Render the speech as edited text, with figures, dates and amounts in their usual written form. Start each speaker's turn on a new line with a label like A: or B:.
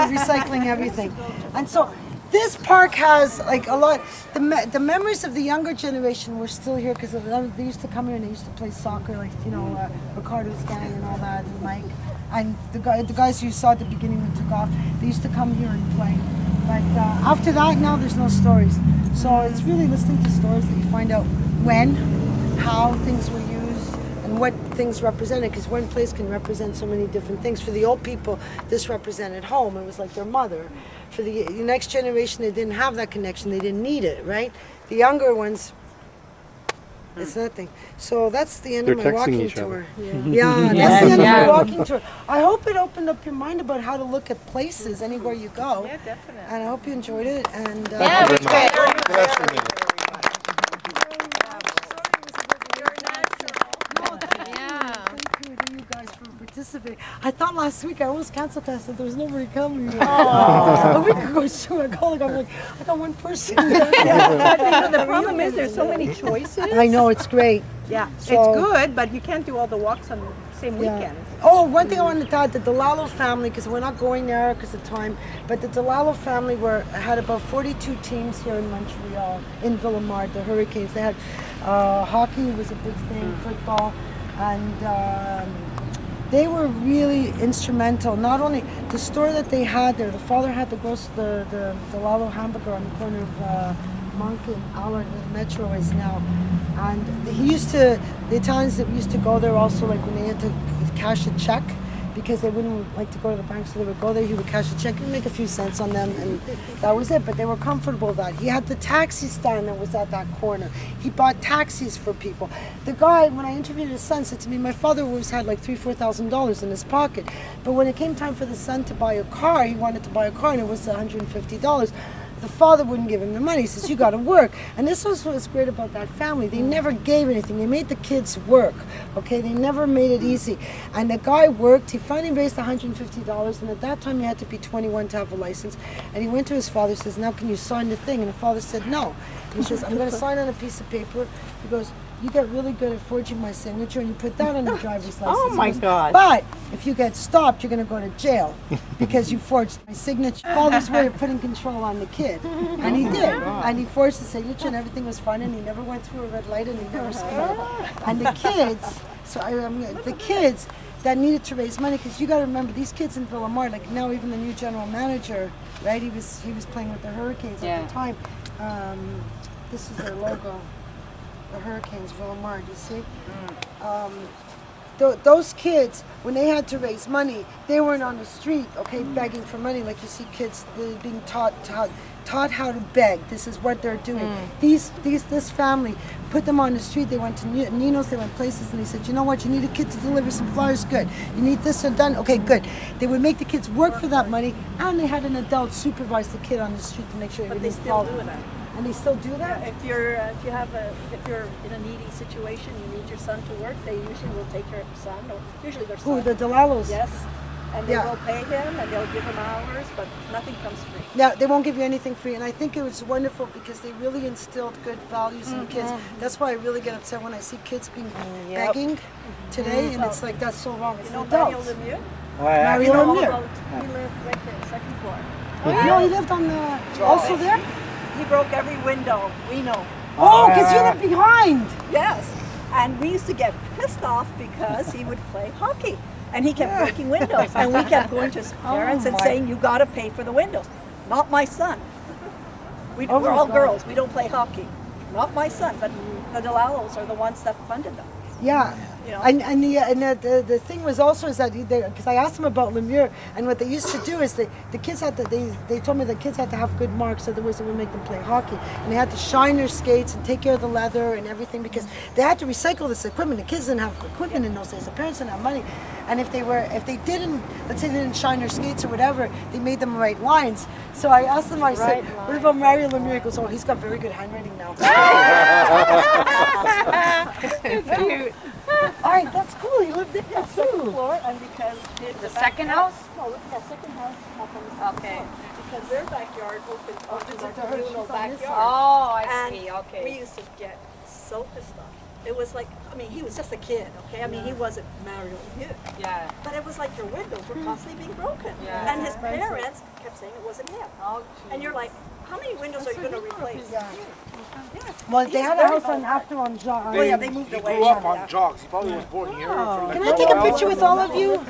A: recycling everything. And so this park has like a lot, the memories of the younger generation were still here because they used to come here and they used to play soccer, like, you know, Ricardo's gang and all that, and Mike. And the guys you saw at the beginning who took off, they used to come here and play. But after that, now there's no stories. So it's really listening to stories that you find out when, how things were used, and what things represented. Because one place can represent so many different things. For the old people, this represented home. It was like their mother. For the next generation, they didn't have that connection. They didn't need it, right? The younger ones, it's nothing. So that's the end of my walking tour. Yeah, that's the end of my walking tour. I hope it opened up your mind about how to look at places anywhere you go.
B: Yeah, definitely.
A: And I hope you enjoyed it. And
C: yeah, it was great.
A: I thought last week I almost canceled because there was nobody coming. A week ago, sure, I'm like, I got one person.
B: The problem is there's so many choices.
A: I know, it's great.
B: Yeah, so, it's good, but you can't do all the walks on the same weekend.
A: Oh, one thing I wanted to add, the Delalo family, because we're not going there because of time, but the Delalo family had about 42 teams here in Montreal, in Ville Emard, the Hurricanes. They had hockey was a big thing, football, and they were really instrumental. Not only the store that they had there, the father had the Lalo hamburger on the corner of Monk and Allard, where the Metro is now. And he used to, the Italians that used to go there also, like when they had to cash a check, because they wouldn't like to go to the bank, so they would go there, he would cash a check and make a few cents on them, and that was it. But they were comfortable with that. He had the taxi stand that was at that corner. He bought taxis for people. The guy, when I interviewed his son, said to me, my father always had like $3,000-$4,000 in his pocket, but when it came time for the son to buy a car, he wanted to buy a car and it was $150. The father wouldn't give him the money. He says, you got to work. And this was what's great about that family. They never gave anything. They made the kids work, okay? They never made it easy. And the guy worked. He finally raised $150, and at that time, you had to be 21 to have a license. And he went to his father, says, now can you sign the thing? And the father said, no. He says, I'm going to sign on a piece of paper. He goes, you get really good at forging my signature, and you put that on your driver's license.
B: Oh my God.
A: But if you get stopped, you're going to go to jail because you forged my signature. Father's way of putting control on the kid. And he did. And he forged the signature, and everything was fine, and he never went through a red light, and he never screwed. And the kids, the kids that needed to raise money, because you got to remember, these kids in Ville Emard, like now even the new general manager, right, he was playing with the Hurricanes at the time. This is their logo. The Hurricanes, Ville Emard, you see? Those kids, when they had to raise money, they weren't on the street, okay, begging for money like you see kids being taught how to beg. This is what they're doing. This family put them on the street. They went to Nino's, they went places, and they said, you know what, you need a kid to deliver some flyers, good. You need this or done, okay, good. They would make the kids work for that money, and they had an adult supervise the kid on the street to make sure
B: but
A: he
B: they
A: didn't
B: still
A: fall.
B: do that.
A: And they still do that?
B: Yeah, if you're in a needy situation, you need your son to work, they usually will take care of your son, or usually their son.
A: Who, the Delalos?
B: Yes, and they will pay him, and they'll give him hours, but nothing comes free.
A: Yeah, they won't give you anything free, and I think it was wonderful because they really instilled good values in kids. That's why I really get upset when I see kids being begging today, and it's like, that's so wrong. It's
B: You know
A: adults.
B: Mario Lemieux?
A: Mario Lemieux.
B: He lived right there, second floor.
A: No, he lived on the, also there?
B: He broke every window, we know.
A: Oh, because you lived behind.
B: Yes, and we used to get pissed off because he would play hockey. And he kept breaking windows, and we kept going to his parents and saying, you got to pay for the windows. Not my son. We're all girls, we don't play hockey. Not my son, but the Delalos are the ones that funded them.
A: Yeah. You know? And the thing was also is that because I asked them about Lemieux, and what they used to do is the kids had to they told me the kids had to have good marks, otherwise it would make them play hockey, and they had to shine their skates and take care of the leather and everything because they had to recycle this equipment. The kids didn't have equipment in those days. The parents didn't have money, and if they didn't, let's say they didn't shine their skates or whatever, they made them write lines. So I asked them, I said, what about Mario Lemieux? He goes, oh, he's got very good handwriting now.
B: It's cute.
A: All right, that's cool. You lived there too.
B: Second floor, and because
C: The second house?
B: No, yeah, second house up on the second floor. Because their backyard opens onto their communal backyard.
C: Oh, I
B: And
C: see. Okay.
B: we used to get so pissed off. It was like, I mean, he was just a kid, okay? I mean, he wasn't Mario Lemieux.
C: Yeah.
B: But it was like your windows were constantly being broken.
C: Yeah.
B: And his parents kept saying it wasn't him.
C: Oh,
B: And you're like, how many windows are you going to replace?
A: Yeah.
B: Yeah.
A: Well, they
B: He's
A: had a
B: very
A: house on after on Jog.
B: Oh, yeah, they moved
D: He
B: away
D: grew up
B: from
D: on
B: that.
D: jogs. He probably was born here.
A: Can I take a picture with all of you?